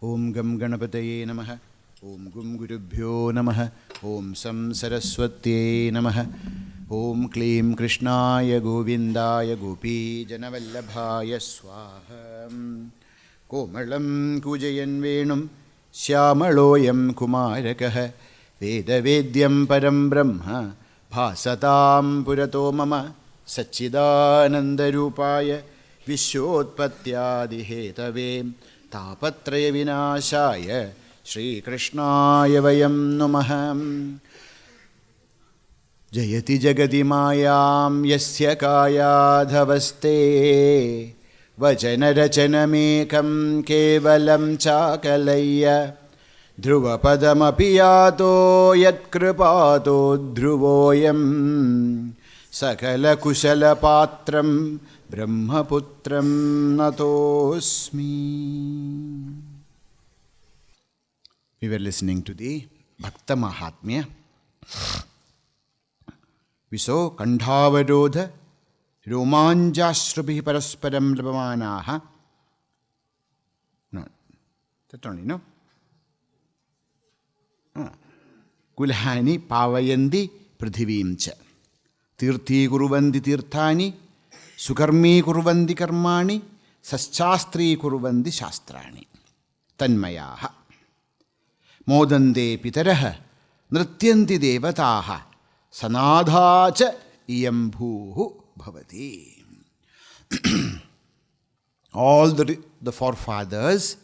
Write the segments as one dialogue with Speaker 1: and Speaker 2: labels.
Speaker 1: Om Gam Ganapataye Namaha. Om Gum Gurubhyo Namaha. Om Sam Saraswatye Namaha. Om Klim Krishnaya Govindaya Gopi Janavallabhaya Swaha. Komalam Kujayan Venum Shyamaloyam Kumarakah Veda Vedyam Param Brahma Bhasatam Purato Mama Satchidananda Rupaya Vishotpatyadi Hetave Tapatraya Vinashaya Shri Krishnaya Vayam Namaham. Jayati Jagati Mayam Yasya Kaya Dhavaste Vachana Rachanamekam Kevalam Chakalaya Dhruva Padamapiyato Yat Kripato Dhruvoyam Sakala Kusala Patram Brahmaputram Natosmi. We were listening to the Bhakta Mahatmya. We saw Kandhavarodha Romanjashrubi Parasparam Labhamanaha. No, that only, no? Kulhani Pavayandi Prithivimcha. Tirthi Kuruvandi Tirthani Sukarmi Kuruvandi Karmani Saschastri Kuruvandi Shastrani. Tanmayaha. Modande Pitaraha Nrityanti Devataha Sanadhacha Iyambhuhu Bhavati. All the forefathers,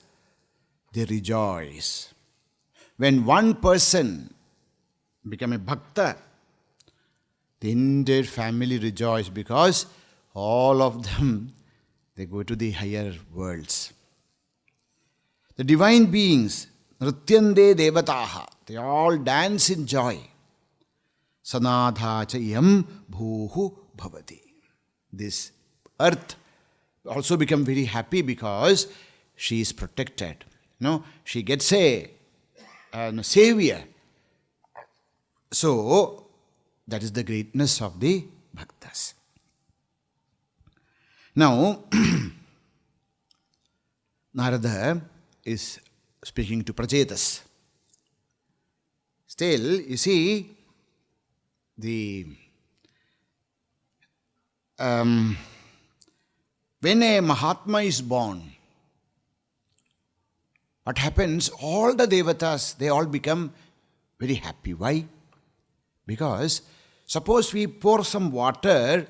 Speaker 1: they rejoice. When one person become a bhakta, the entire family rejoice because all of them, they go to the higher worlds. The divine beings, Nrityande Devataha, they all dance in joy. Sanadha cha yam bhuhu bhavati. This earth also become very happy because she is protected. No, she gets a savior. So, that is the greatness of the bhaktas. Now, Narada is speaking to Prachetas. Still, you see, when a Mahatma is born, what happens? All the devatas, they all become very happy. Why? Because suppose we pour some water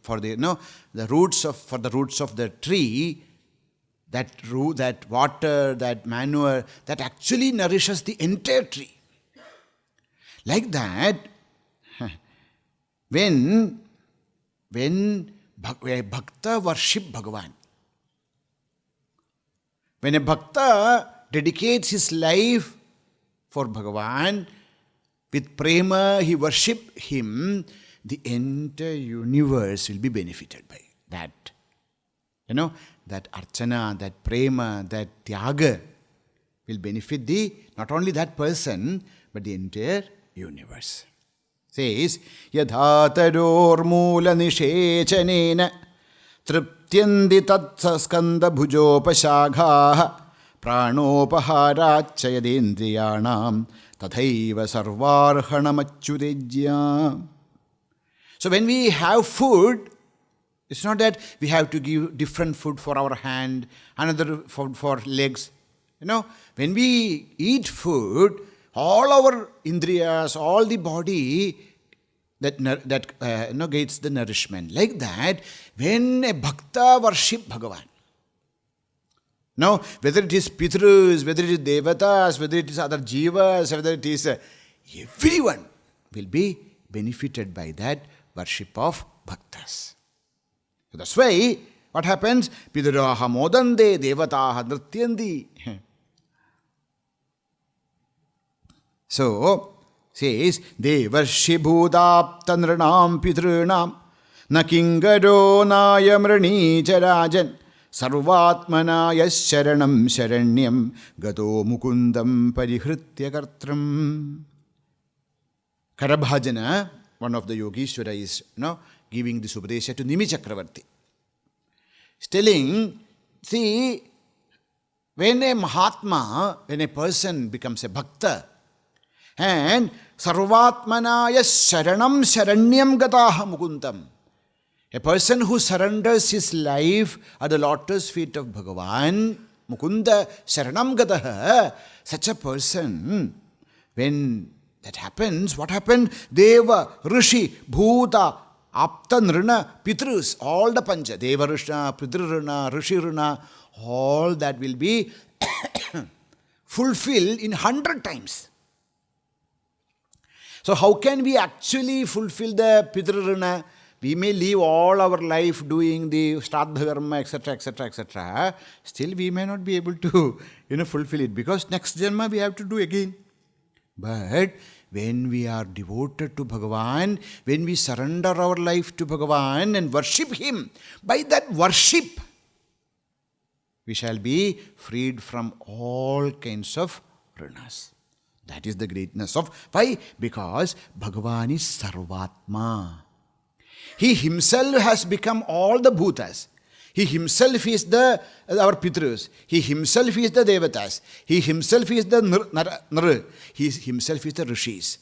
Speaker 1: for the roots of the tree, that water, that manure, that actually nourishes the entire tree. Like that, when a bhakta worship Bhagavan, when a bhakta dedicates his life for Bhagavan, with prema he worship him, the entire universe will be benefited by that. That archana, that prema, that tyaga will benefit not only that person, but the entire universe. Says, Yadhataror mula nishechanena triptyandi tatsaskanda bhujopashagha pranopaharacha yadendriyanam tathaiva sarvarhanamachyudejya. So when we have food, it's not that we have to give different food for our hand, another food for legs. When we eat food, all our indriyas, all the body, that gets the nourishment. Like that, when a bhakta worship Bhagavan, now whether it is pitrus, whether it is devatas, whether it is other jivas, whether it is everyone will be benefited by that worship of bhaktas. So that's why, what happens? Pidaraha modande devataha nrityandi. So, says, Devarshi bhudapta nranam pitrunam nakingaro nayamrani charajan sarvatmana yasharanam sharanyam gato mukundam parihritya kartram. Karabhajana, one of the Yogeshwara, is giving this Upadesha to Nimi Chakravarti. He's telling See, when a Mahatma, when a person becomes a Bhakta, and Sarvatmanaya Sharanam Sharanyam Gataha Mukundam, a person who surrenders his life at the lotus feet of Bhagavan, Mukunda Sharanam Gataha, such a person, when that happens, what happened? Deva, Rishi, Bhuta, Apta, Nrina, Pitrus, all the Pancha, Deva Rishna, Pitrurana, Rishi Rana, all that will be fulfilled in 100 times. So how can we actually fulfill the Pitrurana? We may live all our life doing the Shraddha Karma, etc., etc., etc. Still we may not be able to fulfill it, because next Janma we have to do again. But when we are devoted to Bhagavan, when we surrender our life to Bhagavan and worship Him, by that worship, we shall be freed from all kinds of rinas. That is the greatness of... Why? Because Bhagavan is Sarvatma. He Himself has become all the bhutas. He Himself is our Pitrus. He Himself is the Devatas. He Himself is the Nara. He Himself is the Rishis.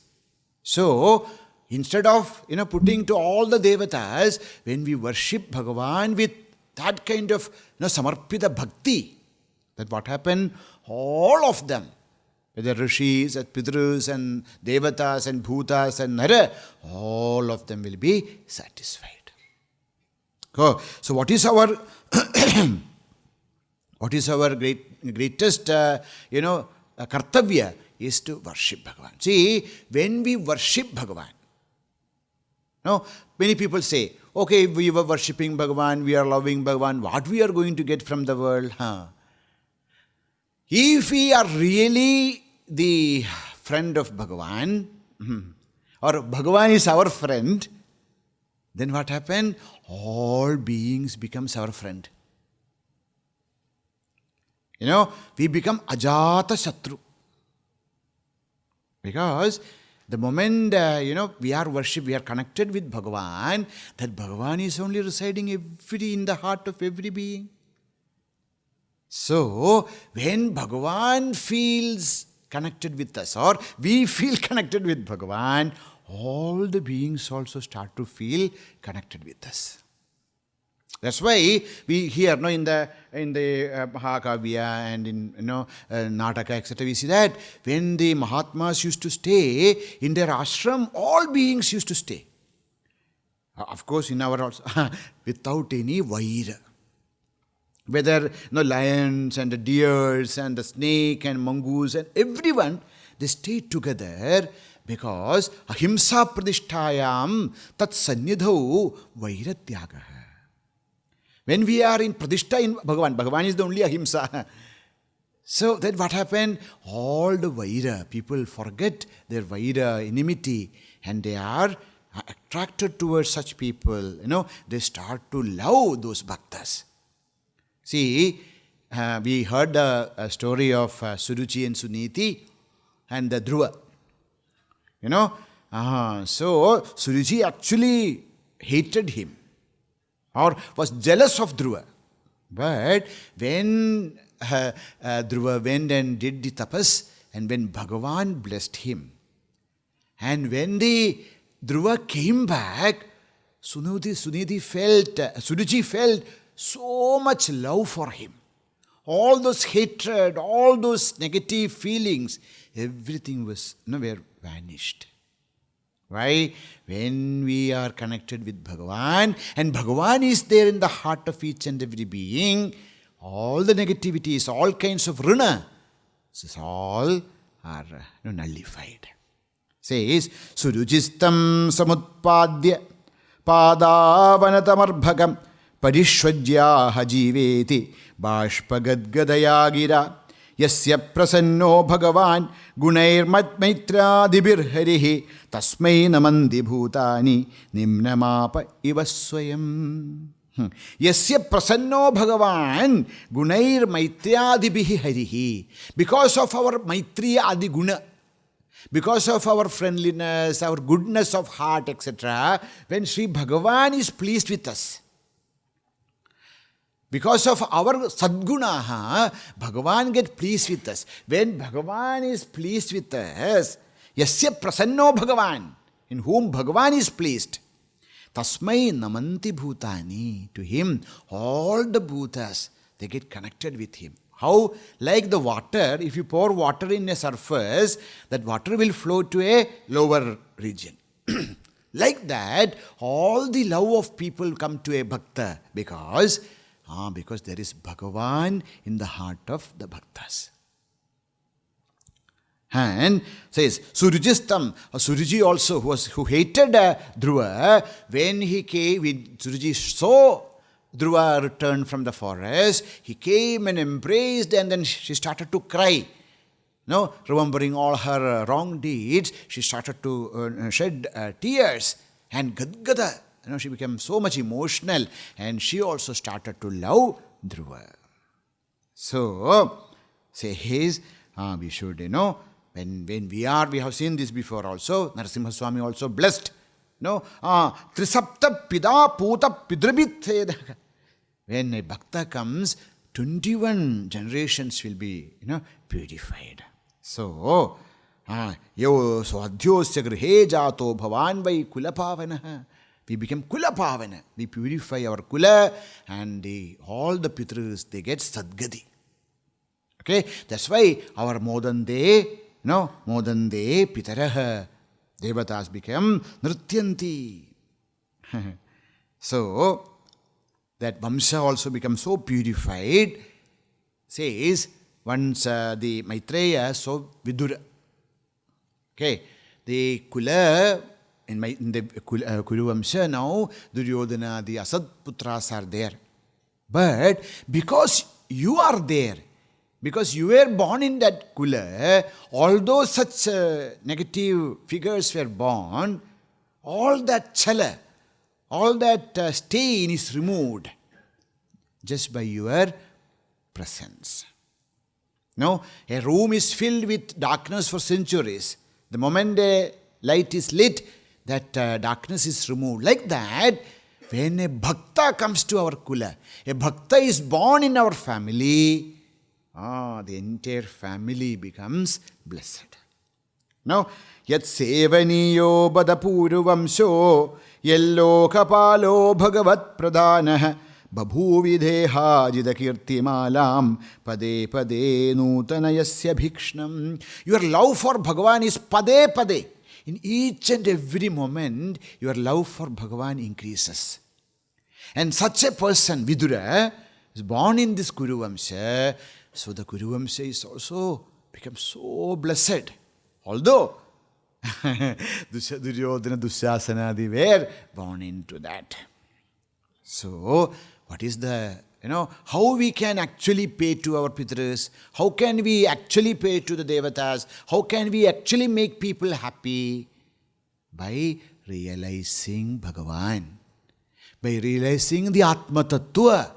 Speaker 1: So, instead of putting to all the Devatas, when we worship Bhagavan with that kind of samarpita bhakti, that what happened? All of them, whether Rishis and Pitrus and Devatas and Bhutas and Nara, all of them will be satisfied. So what is our greatest kartavya is to worship Bhagavan. See, when we worship Bhagavan, many people say, okay, we were worshipping Bhagavan, we are loving Bhagavan, what we are going to get from the world? If we are really the friend of Bhagavan, or Bhagavan is our friend, then what happened? All beings becomes our friend. We become Ajata Shatru. Because the moment, we are worship, we are connected with Bhagavan, that Bhagavan is only residing in the heart of every being. So, when Bhagavan feels connected with us, or we feel connected with Bhagavan, all the beings also start to feel connected with us. That's why we hear in the Mahakavya and in Nataka, etc., we see that when the Mahatmas used to stay in their ashram, all beings used to stay. Of course, in our also, without any vaira. Whether lions and the deers and the snake and mongoose and everyone, they stayed together because ahimsa pradishtayam tat sannidhau vairatyagaha. When we are in pradishta in Bhagavan, Bhagavan is the only ahimsa. So then what happened? All the vaira, people forget their vaira, enmity, and they are attracted towards such people. They start to love those bhaktas. See, we heard a story of Suruchi and Suniti and the Dhruva. So Suruchi actually hated him or was jealous of Dhruva. But when Dhruva went and did the tapas, and when Bhagavan blessed him, and when the Dhruva came back, Suruchi felt so much love for him. All those hatred, all those negative feelings, everything was were vanished. Why? When we are connected with Bhagavan, and Bhagavan is there in the heart of each and every being, all the negativities, all kinds of runa, this all are nullified. Says, Surujistam samutpadya padavanatamarbhagam parishvajyaha jiveti bashpagadgadaya gira yasya prasanno bhagavan gunair maitrādibirharihi tasmai namandi bhutani nimnamapa ivasvayam. Yasya prasanno bhagavan gunair maitrādibhi harihi. Because of our maitri adi guna, because of our friendliness, our goodness of heart, etc., when Sri Bhagavan is pleased with us, Because of our sadgunaha, Bhagavan gets pleased with us. When Bhagavan is pleased with us, yasya prasanno Bhagavan, in whom Bhagavan is pleased, tasmai namanti bhutani, to him all the bhutas, they get connected with him. How? Like the water, if you pour water in a surface, that water will flow to a lower region. Like that, all the love of people come to a bhakta because there is Bhagavan in the heart of the bhaktas. And says, Surujistam, Suruji also, who hated Dhruva, when he came, Suruji saw Dhruva returned from the forest, he came and embraced, and then she started to cry. No, remembering all her wrong deeds, she started to shed tears. And Gadgada, she became so much emotional, and she also started to love Dhruva. So, says, we should, when we have seen this before also, Narasimha Swami also blessed. Trisapta pida puta pidrabit. When a bhakta comes, 21 generations will be, purified. So, yo swadhyosya grihe jato bhavan vai kulapavana. We become kulapavana. We purify our kula, and all the pitras, they get sadgati. Okay, that's why our modande pitaraha, devatas become nrityanti. So, that Vamsa also becomes so purified, says, once the Maitreya saw Vidura. Okay, the Kula, in the Kuru Vamsa now, Duryodhana, the Asad Putras are there. But because you are there, because you were born in that Kula, although such negative figures were born, all that chala, all that stain is removed just by your presence. No, a room is filled with darkness for centuries. The moment the light is lit, that darkness is removed. Like that, when a bhakta comes to our kula, a bhakta is born in our family, the entire family becomes blessed. Now, yat sevaniyo badapuru vamsho yello kapalo bhagavat pradhanah babhuvidheha jidakirtimalam pade pade nutanayasya bhikshnam. Your love for Bhagavan is pade pade. In each and every moment, your love for Bhagavan increases. And such a person, Vidura, is born in this Kuru Vamsa. So the Kuru Vamsa is also becomes so blessed. Although Duryodhana, Dusyasana, they were born into that. So, what is the, how we can actually pay to our Pitras? How can we actually pay to the Devatas? How can we actually make people happy? By realizing Bhagavan. By realizing the Atma Tattva.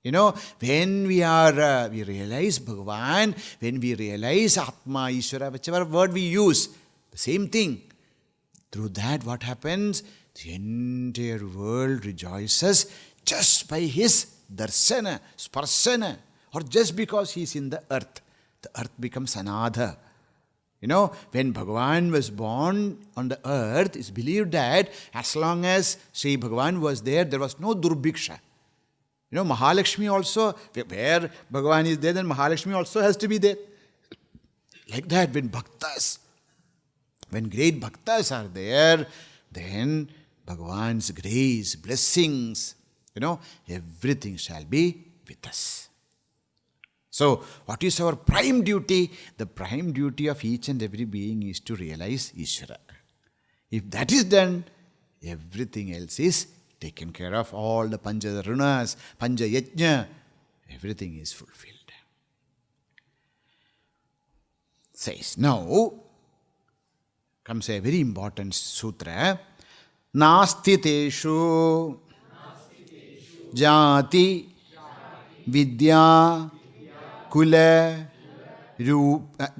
Speaker 1: When we realize Bhagavan, when we realize Atma, Ishvara, whichever word we use, the same thing. Through that, what happens? The entire world rejoices just by his darsana, sparsana, or just because he is in the earth. The earth becomes anadha. When Bhagavan was born on the earth, it's believed that as long as Sri Bhagavan was there, there was no durbhiksha. Mahalakshmi also, where Bhagavan is there, then Mahalakshmi also has to be there. Like that, when great bhaktas are there, then Bhagavan's grace, blessings, everything shall be with us. So, what is our prime duty? The prime duty of each and every being is to realize Ishvara. If that is done, everything else is taken care of. All the Panja Runas, Panja Yajna, everything is fulfilled. Says, now comes a very important sutra. Nāsti teṣu jati vidya kula rupa.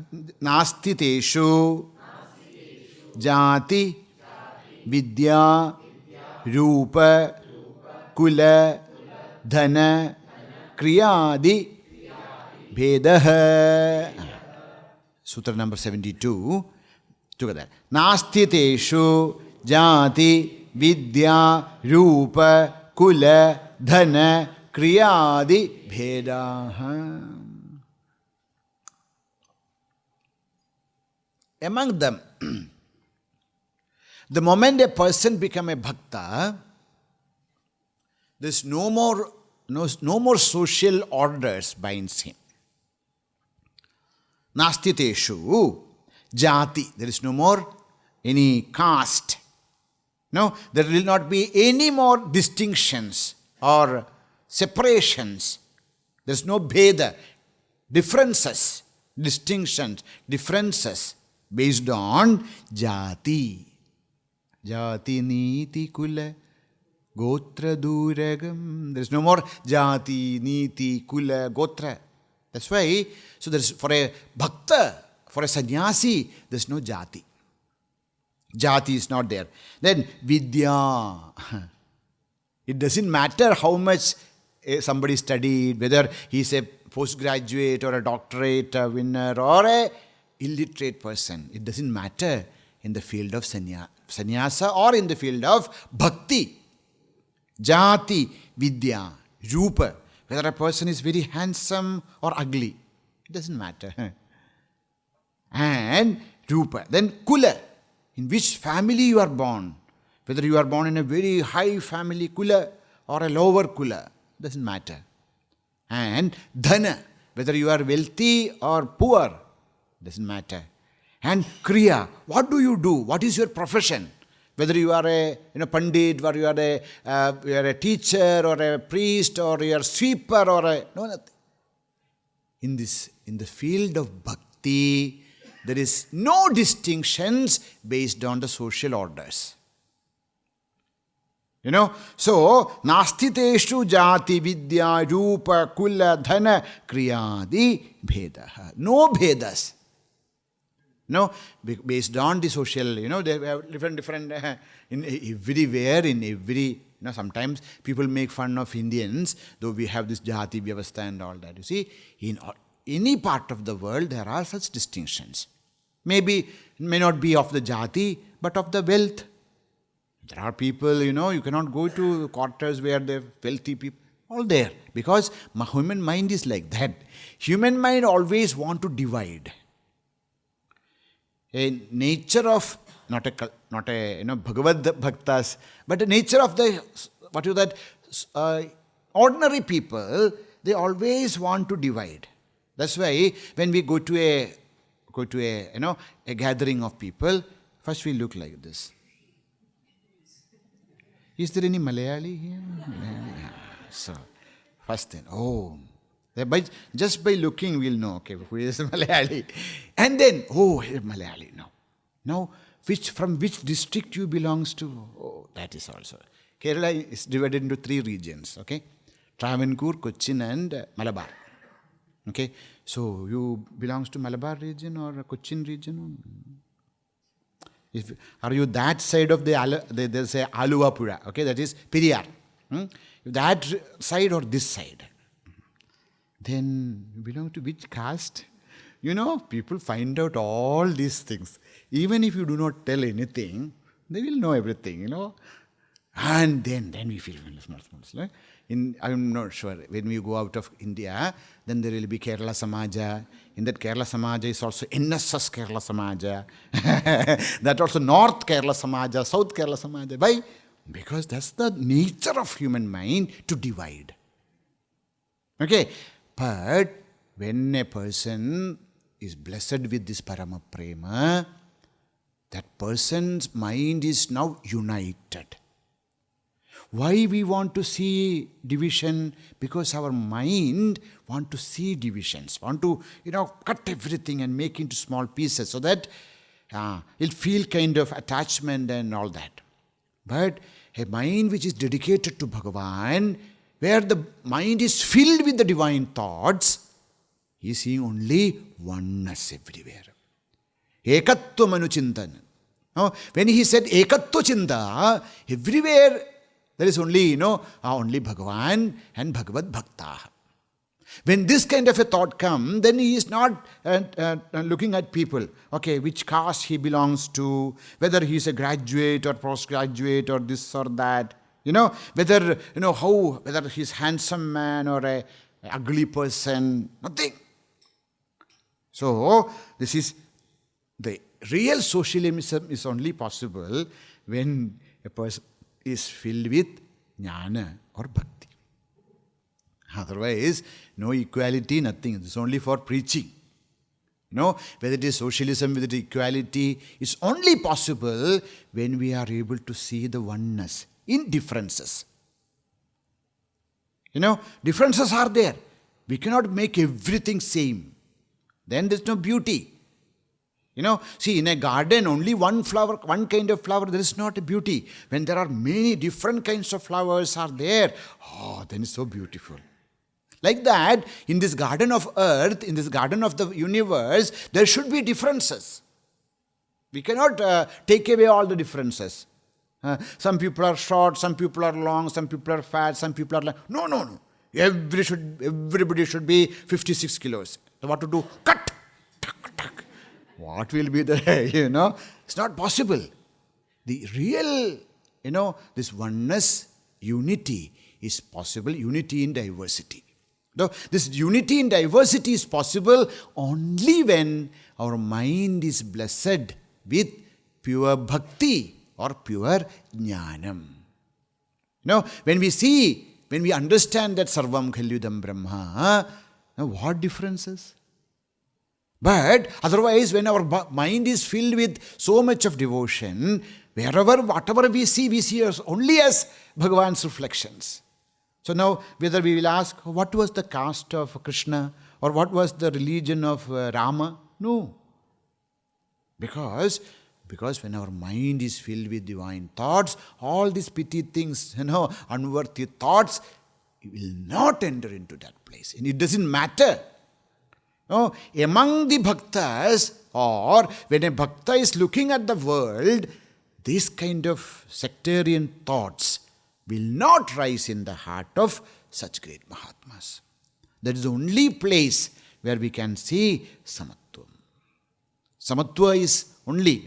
Speaker 1: Nāsti teṣu jati vidya रूप कुल धन kriyādi bhedah. Sutra number 72. Together. Nāsti teṣu jāti vidya rūpa kula dhana kriyādi bhedah. Among them, the moment a person becomes a bhakta, there's no more social orders binds him. Nāsti teṣu jāti, there is no more any caste. No, there will not be any more distinctions or separations. There's no bheda, differences, distinctions, differences based on jati. Jati niti kula gotra duragam. There's no more jati, niti, kula, gotra. That's why, so there's for a bhakta, for a sannyasi, there's no jati. Jati is not there. Then vidya. It doesn't matter how much somebody studied, whether he's a postgraduate or a doctorate winner or a illiterate person. It doesn't matter in the field of sannyasa or in the field of bhakti. Jati, vidya, rupa. Whether a person is very handsome or ugly, it doesn't matter. And rupa. Then kula. In which family you are born. Whether you are born in a very high family kula or a lower kula, doesn't matter. And dhana. Whether you are wealthy or poor, doesn't matter. And kriya, what do you do? What is your profession? Whether you are a pandit, or you are a teacher, or a priest, or you are a sweeper, or a no nothing. In the field of bhakti, there is no distinctions based on the social orders. So nāsti teṣu jāti vidya rūpa kula dhana kriyādi bhedah. No bhedas. No, based on the social, they have different, in everywhere, in every, sometimes people make fun of Indians, though we have this jati vyavastha and all that. You see, in any part of the world, there are such distinctions. May not be of the jati, but of the wealth. There are people, you cannot go to quarters where the wealthy people, all there. Because human mind is like that. Human mind always want to divide. A nature of, not a Bhagavad Bhaktas, but the nature of the, ordinary people, they always want to divide. That's why when we go to a gathering of people, first we look like this. Is there any Malayali here? So, first then, just by looking we'll know, okay, who is Malayali. And then, here Malayali, no. Now, from which district you belongs to? Oh, that is also. Kerala is divided into 3 regions, okay? Travancore, Cochin and Malabar. Okay, so you belongs to Malabar region or Cochin region? Are you that side of there's a Aluvapura, okay, that is Periyar. That side or this side? Then you belong to which caste? People find out all these things. Even if you do not tell anything, they will know everything, And then we feel small. I'm not sure. When we go out of India, then there will be Kerala Samaja. In that Kerala Samaja is also NSS Kerala Samaja. That also North Kerala Samaja, South Kerala Samaja. Why? Because that's the nature of human mind to divide. Okay? But when a person is blessed with this Parama Prema, that person's mind is now united. Why we want to see division? Because our mind want to see divisions, want to, cut everything and make into small pieces so that it'll feel kind of attachment and all that. But a mind which is dedicated to Bhagavan, where the mind is filled with the divine thoughts, he is seeing only oneness everywhere. Ekatva manuchintan. When he said ekatva chinta, everywhere there is only, only Bhagavan and Bhagavad Bhakta. When this kind of a thought comes, then he is not looking at people. Okay, which caste he belongs to, whether he is a graduate or postgraduate or this or that. Whether, whether he is handsome man or a ugly person. Nothing. So, this is the real socialism is only possible when a person is filled with jnana or bhakti. Otherwise, no equality, nothing. It's only for preaching. Whether it is socialism, whether it is equality, it's only possible when we are able to see the oneness in differences. Differences are there. We cannot make everything same. Then there's no beauty. See, in a garden, only one flower, one kind of flower, there is not a beauty. When there are many different kinds of flowers are there, then it's so beautiful. Like that, in this garden of earth, in this garden of the universe, there should be differences. We cannot take away all the differences. Some people are short, some people are long, some people are fat, some people are... No. Everybody should be 56 kilos. So what to do? Cut! Tuck. What will be the, It's not possible. The real, this oneness, unity is possible, unity in diversity. Now, this unity in diversity is possible only when our mind is blessed with pure bhakti or pure jnanam. When we understand that sarvam khalyudam brahma, what differences? But otherwise, when our mind is filled with so much of devotion, whatever we see us only as Bhagavan's reflections. So now, whether we will ask, what was the caste of Krishna or what was the religion of Rama? No. Because when our mind is filled with divine thoughts, all these petty things, unworthy thoughts, it will not enter into that place. And it doesn't matter. Among the bhaktas, or when a bhakta is looking at the world, this kind of sectarian thoughts will not rise in the heart of such great Mahatmas. That is the only place where we can see Samatvam. Samatva is only,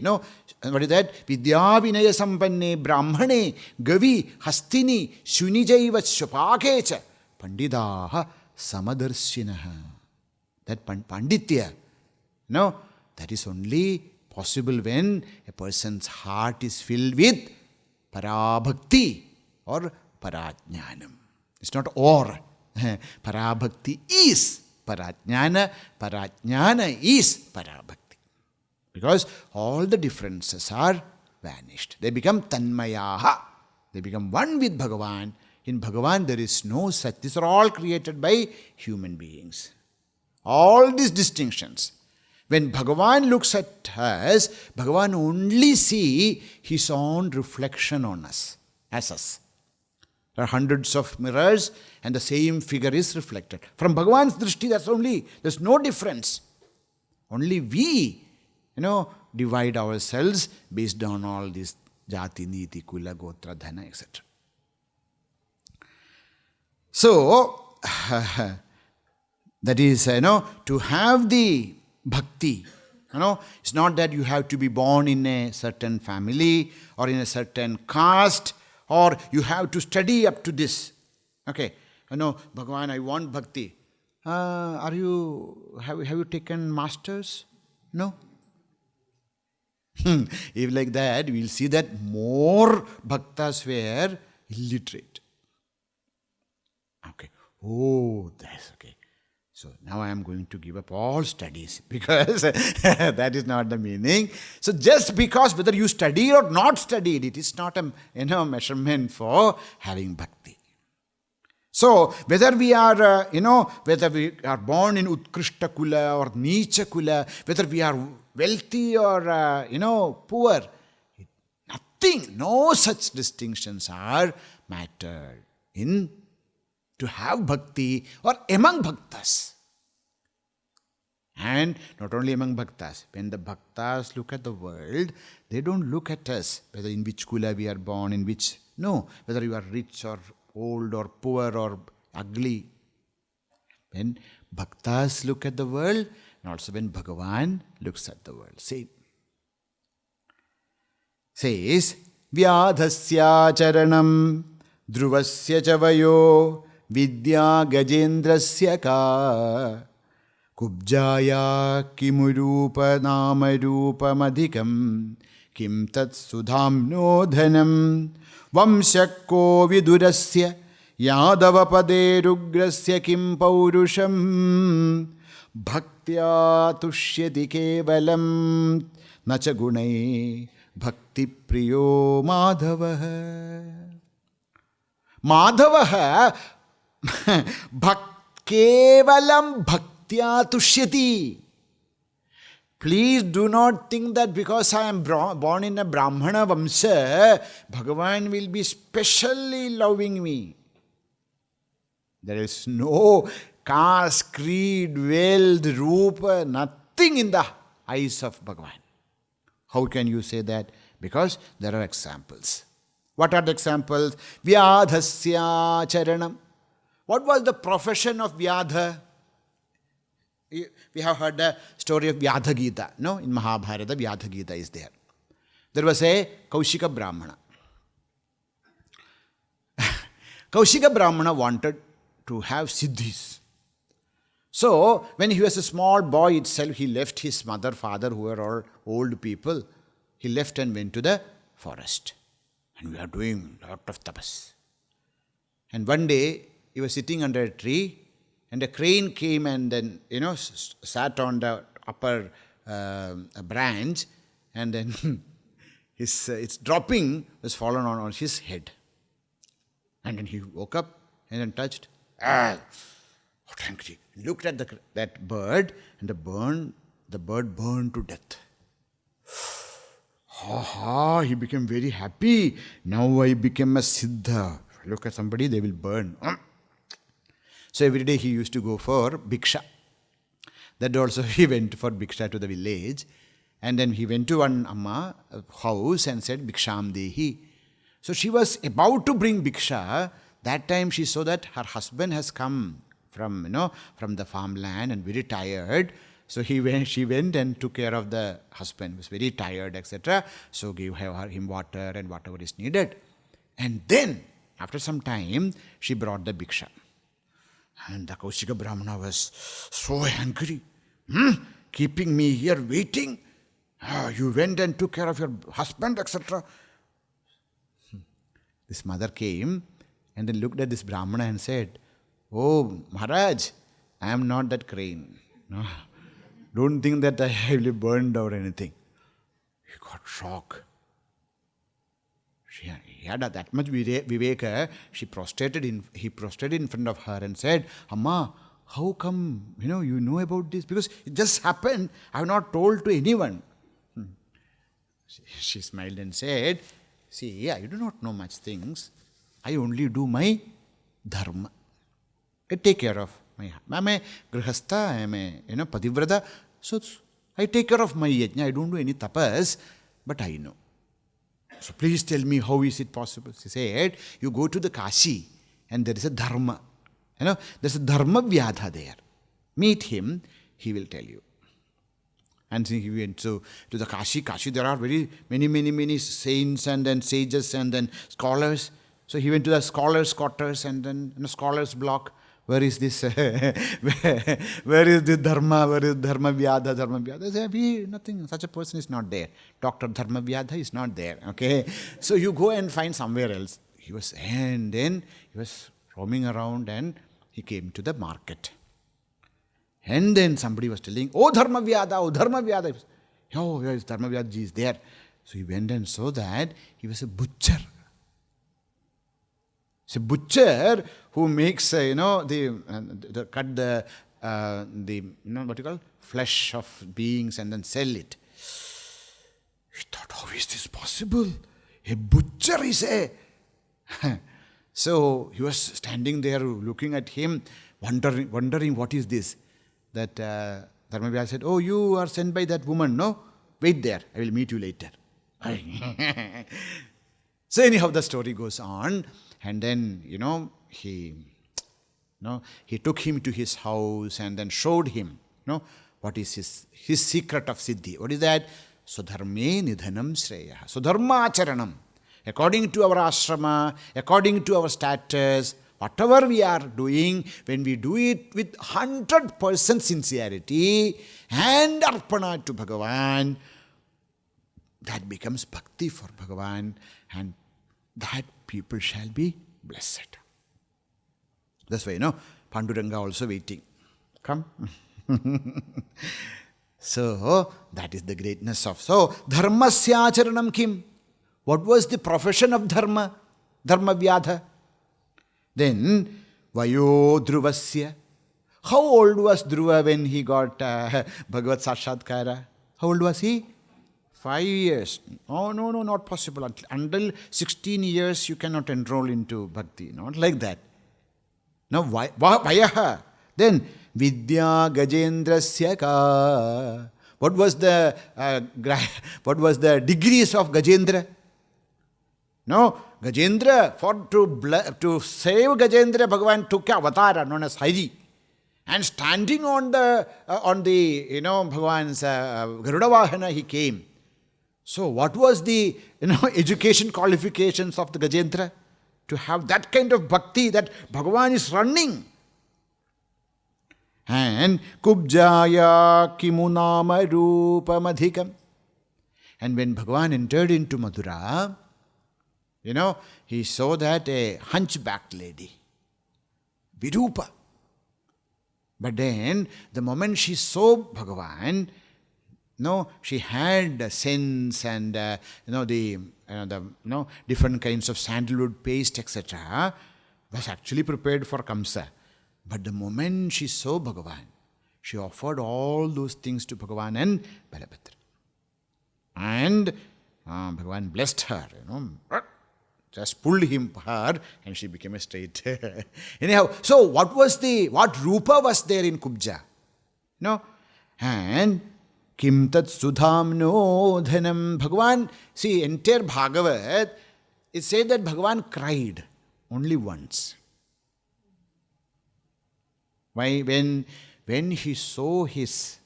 Speaker 1: what is that? Vidya vinaya sampanne brahmane gavi hastini shunijaiva shvakecha pandidaha samadarshinaha. That panditya, that is only possible when a person's heart is filled with parābhakti or parajnanam. It's not or. Parābhakti is parajnana, parajnana is parābhakti. Because all the differences are vanished. They become tanmayaha. They become one with Bhagavan. In Bhagavan there is no such. These are all created by human beings. All these distinctions. When Bhagavan looks at us, Bhagavan only see his own reflection on us, as us. There are hundreds of mirrors and the same figure is reflected. From Bhagavan's drishti, there's no difference. Only we, divide ourselves based on all these jati, niti, kula, gotra, dhana, etc. So, that is, to have the bhakti, it's not that you have to be born in a certain family or in a certain caste or you have to study up to this. Okay, Bhagavan, I want bhakti. Have you taken masters? No. If like that, we'll see that more bhaktas were illiterate. Okay. Oh, that's okay. So now I am going to give up all studies because that is not the meaning. So just because whether you study or not studied, it is not a measurement for having bhakti. So whether we are, whether we are born in Utkrishta Kula or Nicha Kula, whether we are wealthy or, poor, nothing, no such distinctions are mattered in to have bhakti or among bhaktas. And not only among bhaktas, when the bhaktas look at the world, they don't look at us, whether in which kula we are born, whether you are rich or old or poor or ugly. When bhaktas look at the world, and also when Bhagavan looks at the world. Same. Says, Vyādhasya charanam dhruvasya chavayo vidya gajendrasya ka kubjaya kimurupa namarupa madhikam kim tat sudhamno dhanam vamshakko vidurasya yādavapade rugrasya kim paurusham bhaktya tushyati kevalam nacha gunai bhakti priyo madhavah. Madhavah kevalam bhaktya tushyati. Please do not think that because I am born in a Brahmana Vamsa, Bhagavan will be specially loving me. There is no caste, creed, wealth, rupa, nothing in the eyes of Bhagavan. How can you say that? Because there are examples. What are the examples? Vyādhasya charanam. What was the profession of Vyādha? We have heard the story of Vyādha Gita. No? In Mahabharata, Vyādha Gita is there. There was a Kaushika Brahmana. Kaushika Brahmana wanted to have siddhis. So, when he was a small boy itself, he left his mother, father, who were all old people. He left and went to the forest. And we are doing a lot of tapas. And one day, he was sitting under a tree, and a crane came and then, sat on the upper branch, and then its dropping was fallen on his head. And then he woke up and then touched. What angry! Looked at that bird, and the bird burned to death. He became very happy. Now I became a siddha. If I look at somebody, they will burn. So every day he used to go for bhiksha. That also he went for bhiksha to the village. And then he went to one amma house and said, Bhiksham dehi. So she was about to bring bhiksha. That time she saw that her husband has come from the farmland and very tired. So she went and took care of the husband. He was very tired, etc. So gave him water and whatever is needed. And then, after some time, she brought the bhiksha. And the Kaushika Brahmana was so angry. Keeping me here waiting? You went and took care of your husband, etc. This mother came and then looked at this Brahmana and said, Oh, Maharaj, I am not that crane. No. Don't think that I will be burned or anything. He got shocked. He had that much viveka. He prostrated in front of her and said, Amma, how come, you know about this? Because it just happened. I have not told to anyone. She smiled and said, see, I do not know much things. I only do my dharma. I take care of I am a grihastha, I am a pativrata. So I take care of my yajna. I don't do any tapas, but I know. So please tell me, how is it possible? She said, you go to the Kashi and there is a dharma. There's a dharma vyadha there. Meet him, he will tell you. And he went to the Kashi. Kashi, there are very many saints and then sages and then scholars. So he went to the scholars' quarters and then scholars' block. Where is this? Where is the dharma? Where is dharma vyadha? Dharma vyadha? They say, nothing. Such a person is not there. Dr. Dharma vyadha is not there. Okay. So you go and find somewhere else. And then he was roaming around and he came to the market. And then somebody was telling, oh Dharma vyadha, oh Dharma vyadha. Oh, yes, Dharma vyadha ji is there. So he went and saw that he was a butcher. It's a butcher who makes, cut the what you call, flesh of beings and then sell it. He thought, how is this possible? A butcher is a... So he was standing there looking at him, wondering what is this? That Dharmavyasa said, oh, you are sent by that woman, no? Wait there, I will meet you later. So anyhow, the story goes on. And then, He took him to his house and then showed him, what is his secret of siddhi. What is that? Sudharme nidhanam shreyah. Sudharma acharanam. According to our ashrama, according to our status, whatever we are doing, when we do it with 100% sincerity and arpana to Bhagavan, that becomes bhakti for Bhagavan, and that people shall be blessed. That's why, Panduranga also waiting. Come. So, that is the greatness of. So, dharmasya acharanam kim? What was the profession of dharma? Dharma vyadha. Then, vayo dhruvasya. How old was Dhruva when he got Bhagavad Sakshatkara? How old was he? 5 years. Oh, no, not possible. Until 16 years, you cannot enroll into bhakti. Not like that. Now, vayaha. Then, vidya gajendrasya ka. What was the degrees of Gajendra? No, Gajendra, to save Gajendra, Bhagavan took avatara known as Hari. And standing on the Bhagavan's Garuda Vahana, he came. So what was the education qualifications of the Gajendra? To have that kind of bhakti that Bhagavan is running. And Kubjaya kimunama rupamadhikam. And when Bhagavan entered into Madura, he saw that a hunchbacked lady, Virupa. But then, the moment she saw Bhagavan, she had a sense and the different kinds of sandalwood paste, etc., was actually prepared for Kamsa. But the moment she saw Bhagavan, she offered all those things to Bhagavan and Balabhadra. And Bhagavan blessed her, just pulled her and she became a straight. Anyhow, so what Rupa was there in Kubja? And Kim tat sudhamno dhanam. Bhagavan, see, entire Bhagavat, it says that Bhagavan cried only once. Why? When he saw his,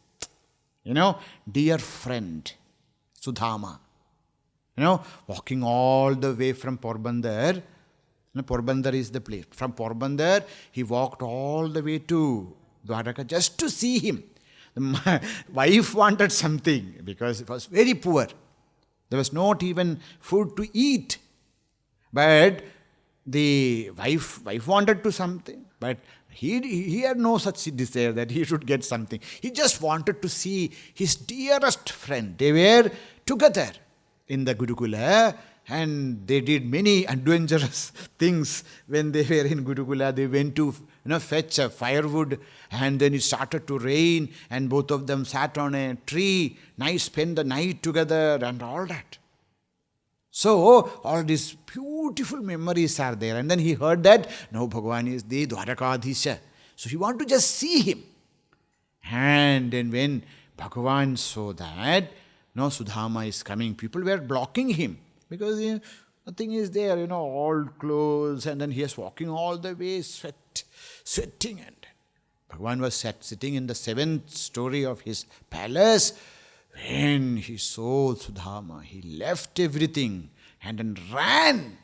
Speaker 1: dear friend, Sudhama, walking all the way from Porbandar. Porbandar is the place. From Porbandar, he walked all the way to Dwaraka just to see him. The wife wanted something because it was very poor. There was not even food to eat. But the wife wanted to something. But he had no such desire that he should get something. He just wanted to see his dearest friend. They were together in the Gurukula, and they did many adventurous things when they were in Gurukula. They went to fetch firewood, and then it started to rain, and both of them sat on a tree, spent the night together and all that. So, all these beautiful memories are there. And then he heard that, no, Bhagavan is the Dwarakadhisha. So he wanted to just see him. And then when Bhagavan saw that, Sudhama is coming, people were blocking him. Because nothing is there, all clothes, and then he is walking all the way, sweating. And Bhagavan was sitting in the 7th story of his palace. When he saw Sudhama, he left everything and then ran.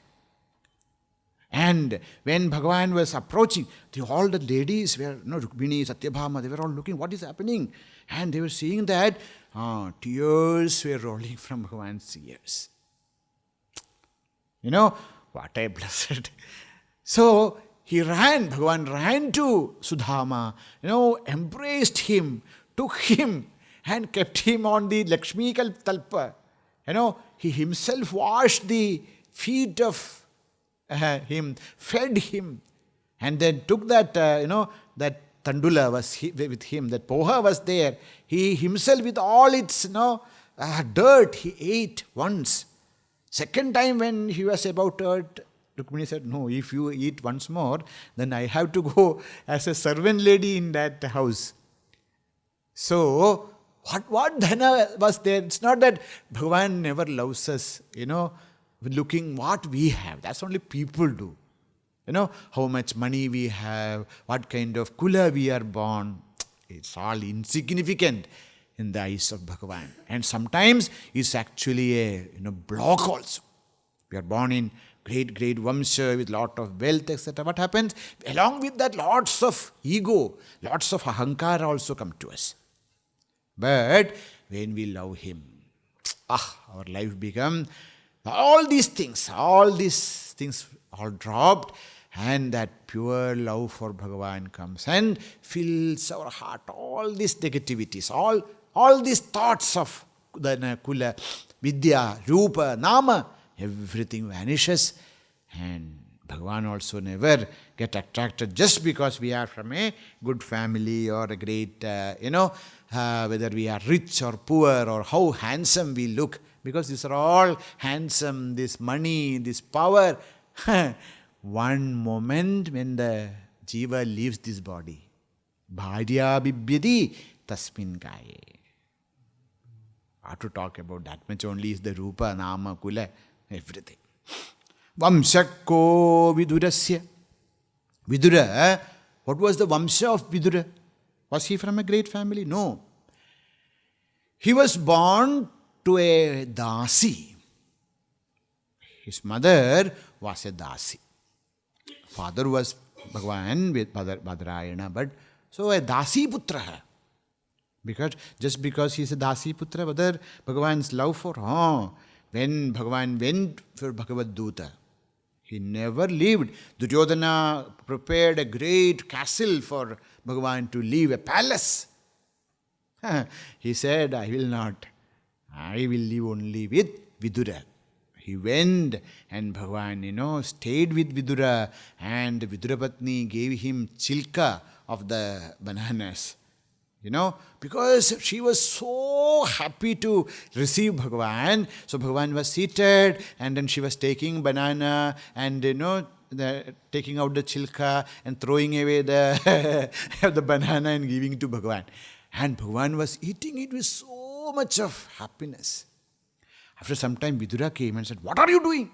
Speaker 1: And when Bhagavan was approaching, all the ladies were, Rukmini, Satyabhama, they were all looking, what is happening? And they were seeing that tears were rolling from Bhagavan's ears. What a blessed. So, Bhagavan ran to Sudhama, embraced him, took him, and kept him on the Lakshmi Talpa. He himself washed the feet of him, fed him, and then took that, that tandula was with him, that poha was there. He himself, with all its, dirt, he ate once. Second time when he was about to eat, Rukmini said, no, if you eat once more, then I have to go as a servant lady in that house. So, what dhana was there? It's not that Bhagavan never loves us, looking what we have. That's only people do. how much money we have, what kind of kula we are born. It's all insignificant in the eyes of Bhagavan. And sometimes it's actually a block also. We are born in great Vamsha with lot of wealth, etc. What happens? Along with that, lots of ego, lots of ahankara also come to us. But when we love Him, our life becomes all these things all dropped, and that pure love for Bhagavan comes and fills our heart. All these negativities, all these thoughts of the kula, vidya, rupa, nama, everything vanishes, and Bhagavan also never get attracted just because we are from a good family or a great, whether we are rich or poor or how handsome we look, because these are all handsome, this money, this power. One moment when the jiva leaves this body, bhārya bibhyati tasmin kāye. How to talk about that much only is the rupa, nama, kula, everything. Vamshakko vidurasya. Vidura, what was the vamsha of Vidura? Was he from a great family? No. He was born to a dasi. His mother was a dasi. Father was Bhagavan with Badarayana, but so a dasi putra. Just because he is a dasi putra, whether Bhagavan's love for when Bhagavan went for Bhagavad Duta, he never lived. Duryodhana prepared a great castle for Bhagavan to live, a palace. He said, I will not. I will live only with Vidura. He went and Bhagavan, stayed with Vidura, and Vidura Patni gave him chilka of the bananas. Because she was so happy to receive Bhagavan. So Bhagavan was seated, and then she was taking banana and, taking out the chilka and throwing away the banana and giving to Bhagavan. And Bhagavan was eating it with so much of happiness. After some time, Vidura came and said, what are you doing?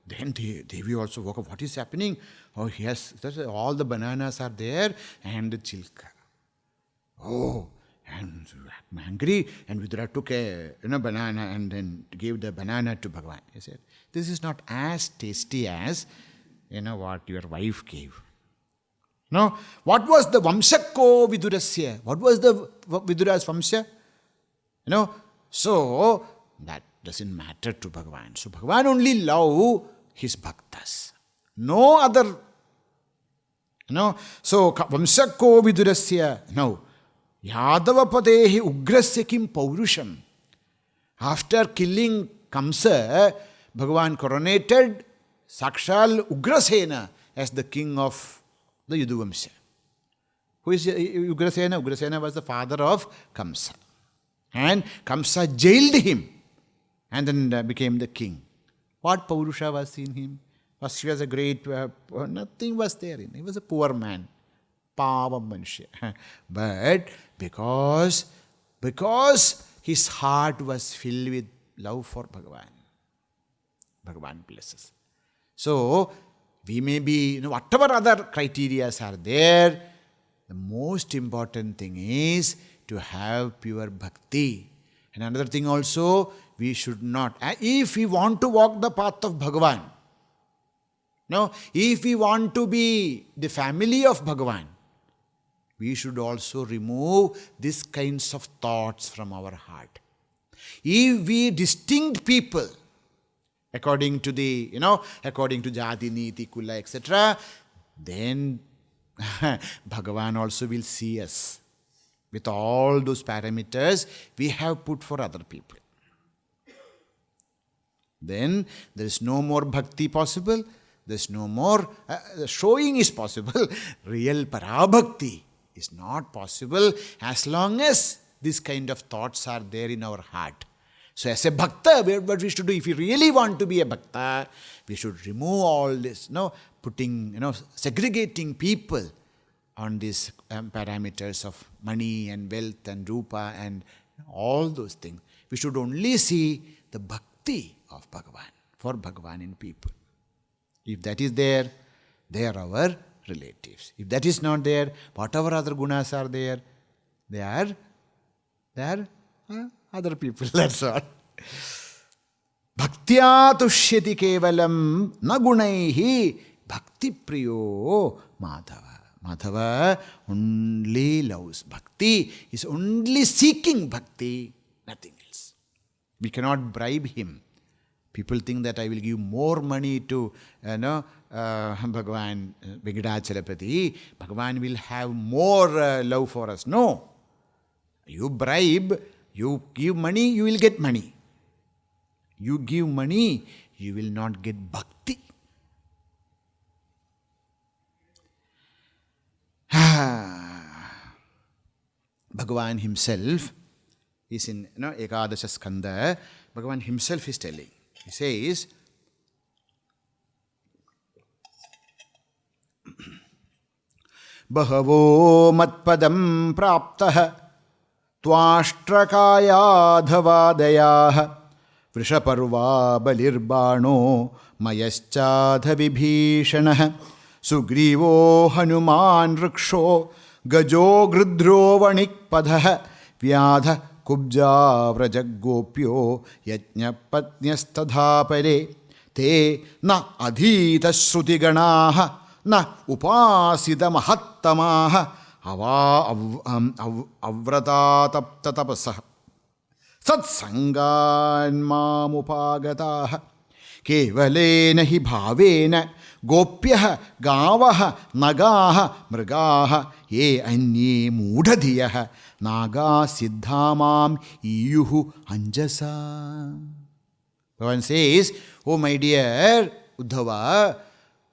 Speaker 1: Then Devi also woke up. What is happening? Oh, yes, all the bananas are there and the chilka. Oh, and I'm angry. And Vidura took a banana and then gave the banana to Bhagavan. He said, this is not as tasty as what your wife gave. No? What was the Vamshakko Vidurasya? What was the Vidura's Vamsha? So that doesn't matter to Bhagavan. So Bhagavan only love his bhaktas. No other. So Vamshakko Vidurasya. No. Yadava padehi ugrasya kim paurusham. After killing Kamsa, Bhagavan coronated Sakshal Ugrasena as the king of the Yaduvamsha. Who is Ugrasena? Ugrasena was the father of Kamsa. And Kamsa jailed him and then became the king. What Paurusha was in him? He was a great, nothing was there in him. He was a poor man. Pavam Manushya. But because his heart was filled with love for Bhagavan, Bhagavan blesses. So, we may be, whatever other criteria are there, the most important thing is to have pure bhakti. And another thing also, we should not, if we want to walk the path of Bhagavan, if we want to be the family of Bhagavan, we should also remove these kinds of thoughts from our heart. If we distinct people, according to Jati, Niti, Kula, etc., then Bhagavan also will see us with all those parameters we have put for other people. Then there is no more bhakti possible, there is no more, showing is possible, real parābhakti is not possible as long as this kind of thoughts are there in our heart. So as a bhakta, what we should do, if we really want to be a bhakta, we should remove all this, segregating people on these parameters of money and wealth and rupa and all those things. We should only see the bhakti of Bhagavan, for Bhagavan in people. If that is there, they are our relatives. If that is not there, whatever other gunas are there, they are other people. That's all. Bhaktya tushyati kevalam na gunaihi bhakti priyo Madhava. Madhava only loves bhakti, is only seeking bhakti, nothing else. We cannot bribe him. People think that I will give more money to Bhagavan Venkatachalapati. Bhagavan will have more love for us. No. You bribe, you give money, you will get money. You give money, you will not get bhakti. Bhagavan himself is in Ekadasha Skanda. Bhagavan himself is telling. He says, Bahavo matpadam praptah tvāśṭrakāyā dhavādayāḥ vrishaparvā balirbāణo mayaschādha vibhīṣanah sugrivo hanuman rikṣo gajo gridro vanikpadha vyādha kubja vrajagopyo yajñapatnyastadhāpare te na adhīta śrutiganaha na upāsita mahattamaha avrata tapta tapasah satsangan mamupagataha kevalena hi bhavena gopyah gavah nagaha mrigaha ye anye mudhadiyah naga siddhamam iyuhu anjasa. Bhagavan says, oh my dear Uddhava,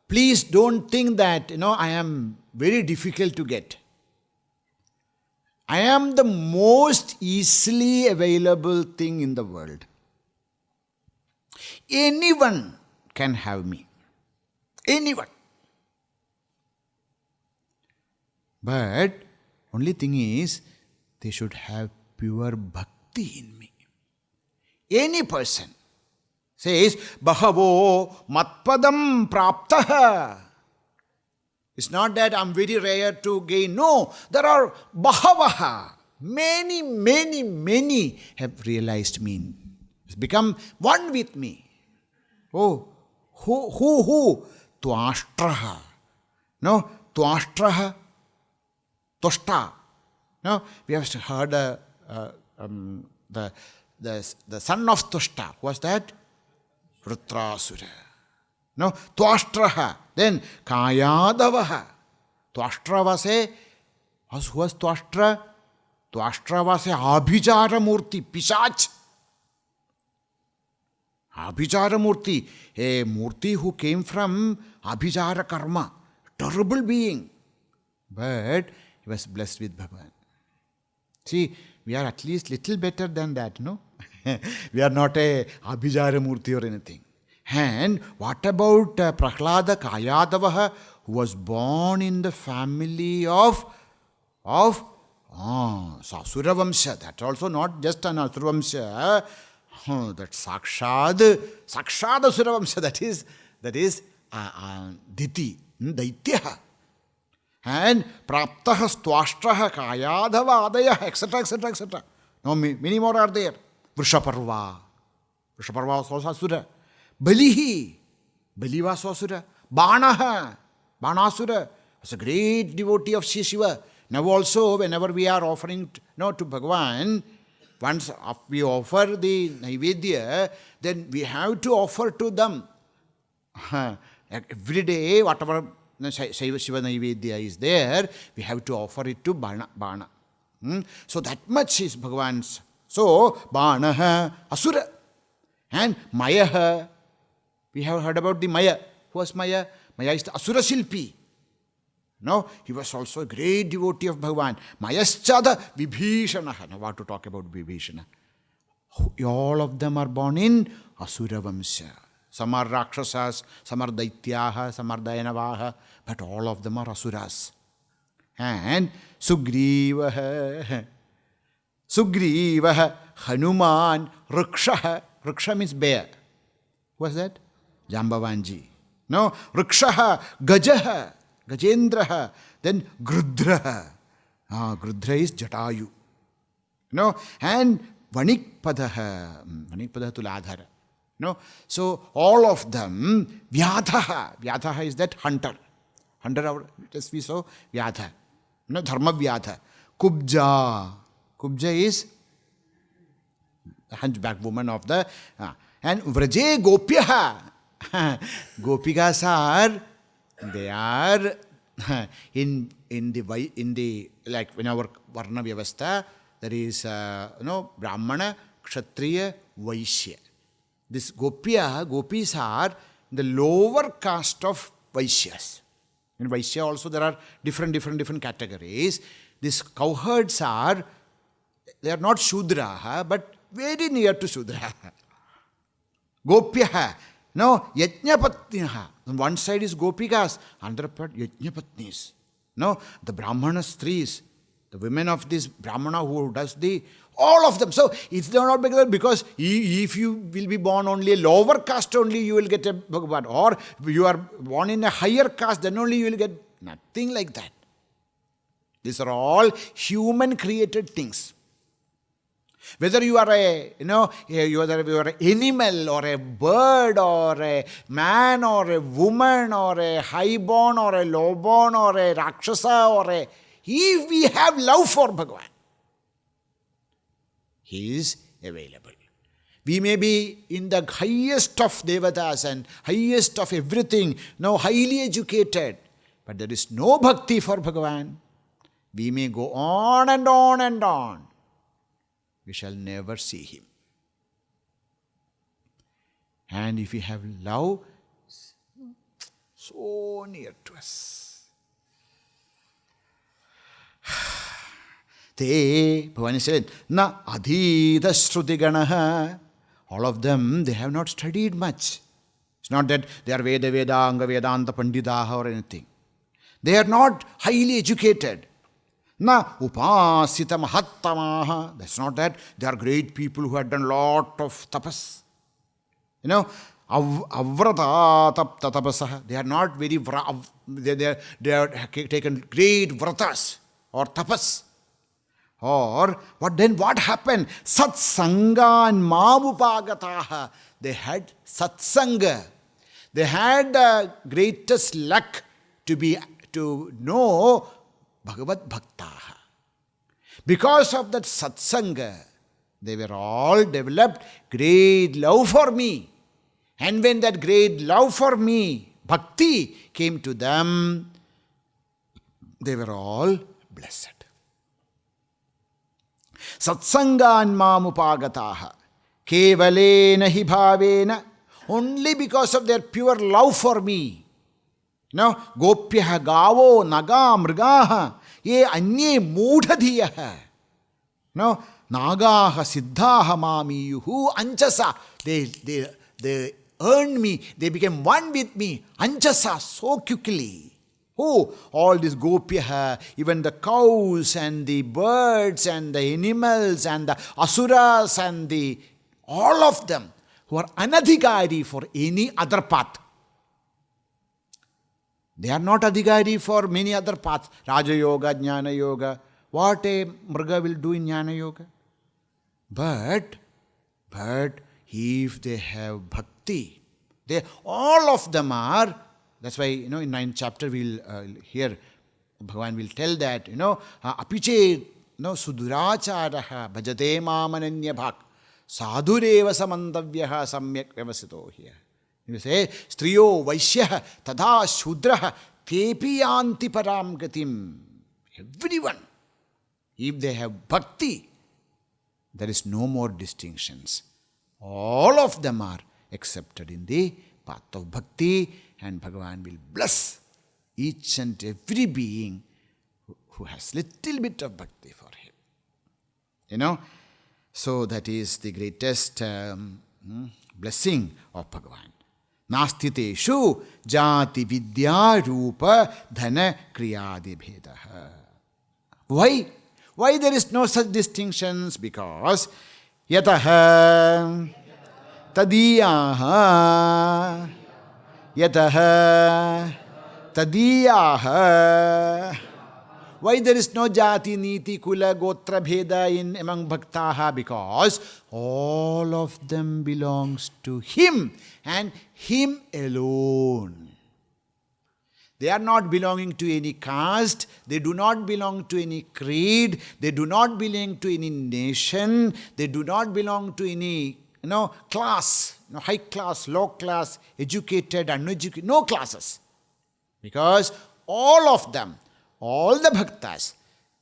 Speaker 1: please don't think that, I am very difficult to get. I am the most easily available thing in the world. Anyone can have me. Anyone. But only thing is, they should have pure bhakti in me. Any person says, Bahavo matpadam praptaha. It's not that I'm very rare to gain. No, there are bahavaha. Many have realized me. It's become one with me. Oh, who? Tvāśṭraha. No, Tvāśṭraha, Toshta. No, we have heard the son of Toshta. Who was that? Vrutrāsura. No, Tvāśṭraha. Then Kāyādavaha. Tvāśṭra was who was Tvāśṭra? Tvāśṭra was a Abhijara Murti, Pisach. Abhijara Murti, a Murti who came from Abhijara Karma, terrible being. But he was blessed with Bhagavan. See, we are at least little better than that, no? We are not a Abhijara Murti or anything. And what about Prahlada Kayadavaha, who was born in the family of Asura Vamsha? That's also not just an Asura Vamsha. That Sakshad Asura Vamsha, that is Diti, Daityaha. And Praptaha Tvāśṭraha Kayadava Adayah, etc., etc., etc. No, many more are there. Vrishaparva was also Asura. Bali was Asura. Banasura was a great devotee of Sri Shiva. Now also, whenever we are offering to Bhagavan, once we offer the Naivedya, then we have to offer to them. Every day, whatever Shiva Naivedya is there, we have to offer it to Bana. So that much is Bhagavan's. So, Banaha, Asura. And Mayaha, we have heard about the Maya. Who was Maya? Maya is the Asura Silpi. No, he was also a great devotee of Bhagavan. Mayaschada Vibhīṣana. Now what to talk about Vibhīṣana? All of them are born in Asura Vamsha. Some are Rakshasas, some are Daityaha, some are Dayanavaha, but all of them are Asuras. And Sugrivaha, Hanuman, Riksha. Riksha means bear. Who was that? Jambavanji. No, Vrikshaha, Gajaha, Gajendraha, then Grudraha. Grudra is Jatayu. No, and Vanikpadaha, Vanikpadaha Tuladhara. No, so all of them, Vyadhaha. Vyadhaha is that hunter. Hunter, as we saw, Vyadha. No, Dharma Vyadha. Kubja. Kubja is the hunchback woman of the... and Vraje Gopyaha. Gopikas are, they are in the like in our Varna Vyavastha, there is Brahmana, Kshatriya, Vaishya. This Gopis are the lower caste of Vaishyas. In Vaishya also there are different categories. These cowherds are, they are not Shudraha, but very near to Shudraha. Gopyaha. No, Yajnapatniha. On one side is Gopikas, another part Yajnapatnis. No, the Brahmana Stris, the women of this Brahmana who does all of them. So it's not because if you will be born only a lower caste, only you will get a Bhagavan. Or you are born in a higher caste, then only you will get nothing like that. These are all human created things. Whether you are you are an animal or a bird or a man or a woman or a highborn or a lowborn or a Rakshasa if we have love for Bhagavan, He is available. We may be in the highest of devatas and highest of everything, highly educated, but there is no bhakti for Bhagavan. We may go on and on and on. We shall never see Him. And if we have love, so near to us. Te, Bhavani said, na adhita shrutiganaha. All of them, they have not studied much. It's not that they are Anga, Vedanta Pandidaha or anything. They are not highly educated. Na upāsita mahattamaha. That's not that. They are great people who have done lot of tapas. Avrata tapta tapasaha. They are not very they are taken great vratas or tapas. Or what happened? Satsangan mamupagataha. They had satsanga. They had the greatest luck to know Bhagavad Bhaktaha. Because of that satsanga, they were all developed great love for me. And when that great love for me, bhakti, came to them, they were all blessed. Satsangan mamupagataha. Kevalena hi bhavena. Only because of their pure love for me. Gopyaha gavo naga mrigaha ye anye moodhadhiyaha. Nagaha siddhaha mamiyuhu anchasa. They earned me. They became one with me. Anchasa, so quickly. All these gopyaha, even the cows and the birds and the animals and the asuras and all of them who are anadhikari for any other path. They are not adhikari for many other paths. Raja Yoga, Jnana Yoga. What a mriga will do in Jnana Yoga. But if they have bhakti, all of them are. That's why, in 9th chapter we'll hear, Bhagavan will tell that, apiche, suduracharaha bhajate mamananya bhak sadhureva samantavyaha samyak vyavasito here. You say, striyo vaishyaha tadha shudraha tepi yanti param gatim. Everyone, if they have bhakti, there is no more distinctions. All of them are accepted in the path of bhakti, and Bhagavan will bless each and every being who has little bit of bhakti for him. So that is the greatest blessing of Bhagavan. Nāsti teṣu jati vidya rupa dhana kriyadi bhedaha. Why? Why there is no such distinctions? Because yatas tadīyāḥ yatas tadīyāḥ. Why there is no jati, niti, kula, gotra, bheda in among bhaktaha? Because all of them belongs to Him and Him alone. They are not belonging to any caste, they do not belong to any creed, they do not belong to any nation, they do not belong to any class, high class, low class, educated, uneducated, no classes. Because all of them, all the bhaktas,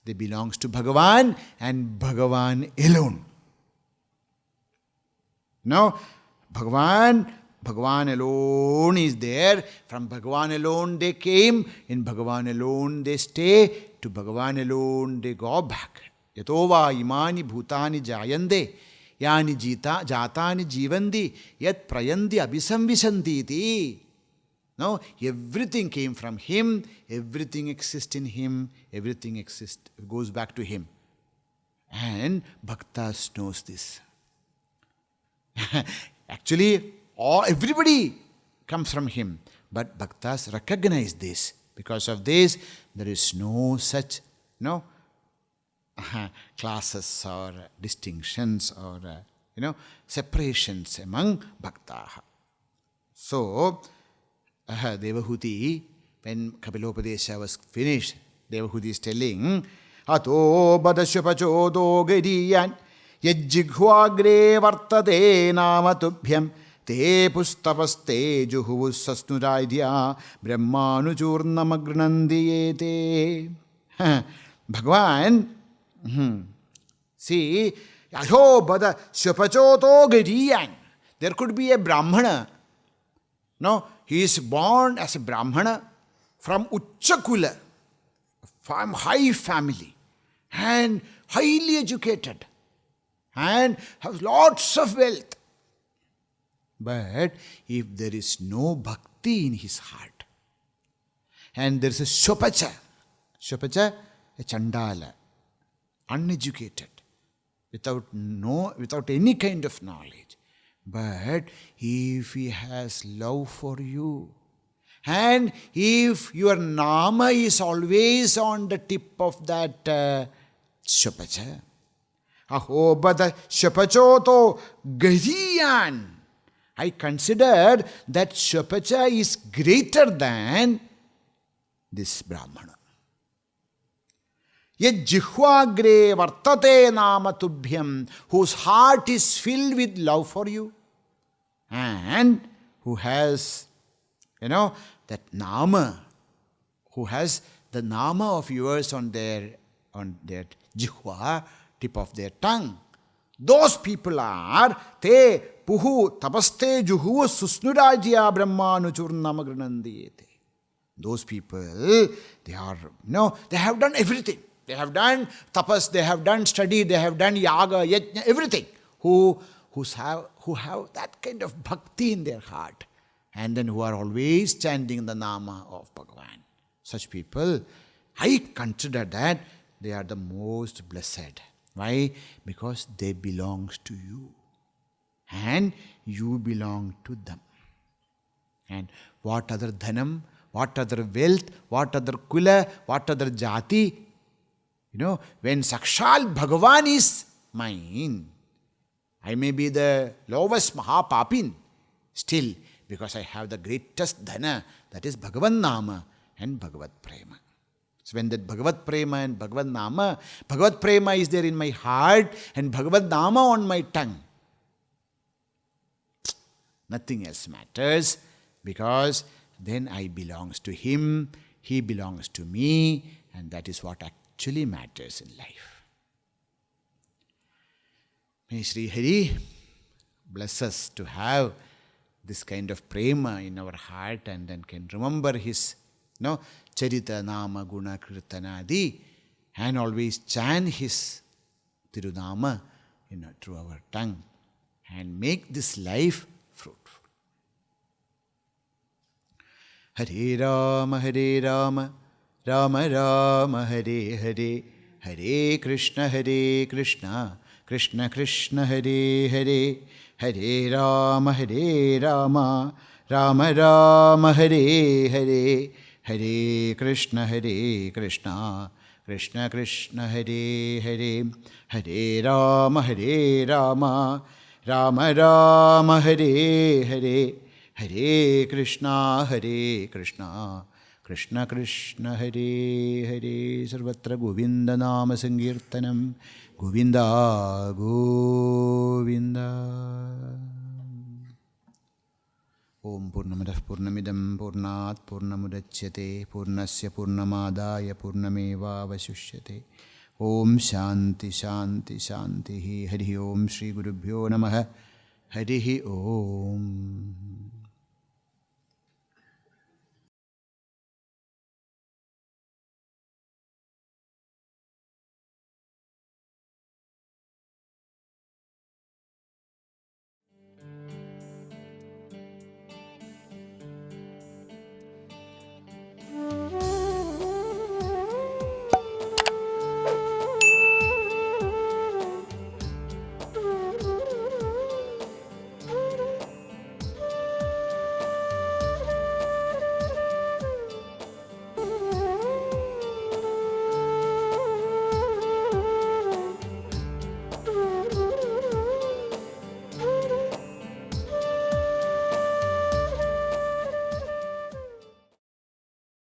Speaker 1: they belongs to Bhagavan and Bhagavan alone. Bhagavan alone is there. From Bhagavan alone they came, in Bhagavan alone they stay, to Bhagavan alone they go back. Yatova imani bhutani jayande, yani jatani jivandi, yat prayandi abhisamvisanti iti. No, everything came from Him, everything exists in Him, everything exists, goes back to Him. And Bhaktas knows this. Actually, everybody comes from Him, but Bhaktas recognize this. Because of this, there is no such classes or distinctions or separations among Bhaktaha. So, Devahuti, when Kapilopadesha was finished, Devahuti is telling, Ato badasyapachodo gadiyan yajjighvagre vartate namatubhyam te pustapaste juhuvus sasnuraidya brahmanuchurnamagrnandiyete. Bhagavan, see, Ato badasyapachodo gadiyan. There could be a Brahmana. No, he is born as a Brahmana from Uchakula, from high family, and highly educated, and has lots of wealth. But if there is no bhakti in his heart, and there is a shopacha, a chandala, uneducated, without any kind of knowledge, but if he has love for you, and if your nama is always on the tip of that shapacha, aho bada shapachoto gadiyan, I consider that shapacha is greater than this Brahmana. Yet jihvagre vartate nama tubhyam, whose heart is filled with love for you, and who has, that nama, who has the nama of yours on their jihva, tip of their tongue. Those people are te puhu tapaste juhu susnurajya brahmanuchurnamagranandiyete. Those people, they are, they have done everything. They have done tapas, they have done study, they have done yaga, yajna, everything. Who have that kind of bhakti in their heart, and then who are always chanting the nama of Bhagavan. Such people, I consider that they are the most blessed. Why? Because they belong to you, and you belong to them. And what other dhanam, what other wealth, what other kula, what other jati? When Sakshal Bhagavan is mine, I may be the lowest Mahapapin, still, because I have the greatest dhana, that is Bhagavan Nama and Bhagavad Prema. So when that Bhagavad Prema and Bhagavad Nama, Bhagavad Prema is there in my heart and Bhagavad Nama on my tongue, nothing else matters, because then I belongs to Him, He belongs to me, and that is what actually matters in life. May Sri Hari bless us to have this kind of prema in our heart, and then can remember His Charita, Nama, Guna, Kirtanadi, and always chant His Tirunama through our tongue, and make this life fruitful. Hare Rama, Rama Rama, Hare Hare, Hare Krishna, Krishna Krishna, Hare Hare, Hare Rama, Rama Rama Hare Hare, Hare Krishna Krishna, Krishna Krishna Hare Hare, Hare Rama Rama, Rama Rama Hare Hare, Hare Krishna Krishna, Krishna Krishna Hare Hare. Sarvatra Govinda Nama Sankirtanam, Govinda Govinda. Om Purnamadah Purnamidam Purnat Purnamudachyate Purnasya Purnamadaya Purnamevavasishyate. Om Shanti Shanti Shanti. Hari Om Shri Gurubhyo Namaha. Hari Om.